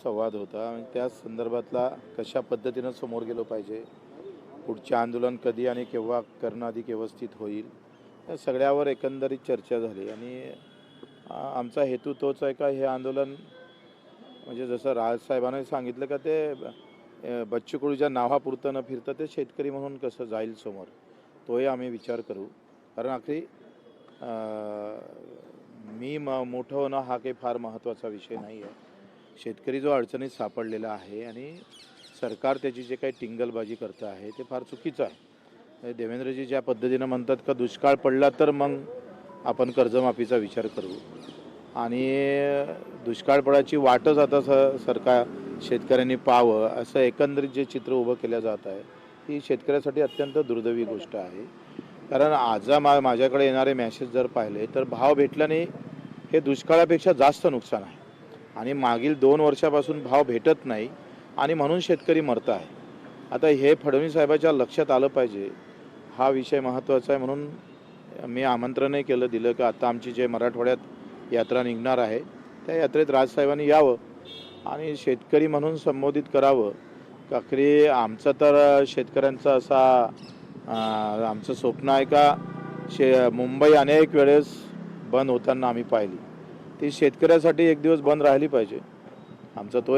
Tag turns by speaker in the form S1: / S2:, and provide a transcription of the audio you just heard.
S1: संवाद होता आणि त्या संदर्भातला कशा पद्धतीनं समोर गेलो पाहिजे, पुढचे आंदोलन कधी आणि केव्हा करणं अधिक व्यवस्थित होईल, या सगळ्यावर एकंदरीत चर्चा झाली आणि आमचा हेतू तोच आहे का हे आंदोलन म्हणजे जसं राजसाहेबांनी सांगितलं का ते बच्चू कडूच्या नावापुरतं न फिरतं ते शेतकरी म्हणून कसं जाईल समोर, तोही आम्ही विचार करू. कारण आखरी मोठं होणं हा काही फार महत्त्वाचा विषय नाही आहे. शेतकरी जो अडचणीत सापडलेला आहे आणि सरकार त्याची जे काही टिंगलबाजी करतं आहे ते फार चुकीचं आहे. देवेंद्रजी ज्या पद्धतीनं म्हणतात का दुष्काळ पडला तर मग आपण कर्जमाफीचा विचार करू आणि दुष्काळ पडायची वाटच आता सरकार शेतकऱ्यांनी पाहावं असं एकंदरीत जे चित्र उभं केलं जात आहे ही शेतकऱ्यासाठी अत्यंत दुर्दैवी गोष्ट आहे. कारण आज माझ्याकडे येणारे मॅसेज जर पाहिले तर भाव भेटल्याने हे दुष्काळापेक्षा जास्त नुकसान आहे आणि मागील 2 वर्षापासून भाव भेटत नाही आणि म्हणून शेतकरी मरत आहे. आता हे फडणवीस साहेबांच्या लक्षात आलं पाहिजे, हा विषय महत्त्वाचा आहे. म्हणून मी आमंत्रणही दिलं की आता आमची जे मराठवाड्यात यात्रा निघणार आहे त्या यात्रेत राजसाहेबांनी यावं आणि शेतकरी म्हणून संबोधित करावं. आखरी आमचं तर शेतकऱ्यांचं आमचं स्वप्न आहे का मुंबई अनेक वेळेस बंद होताना आम्ही पाहिली, ती शेतकऱ्यासाठी एक दिवस बंद राहिली पाहिजे. आमचा तो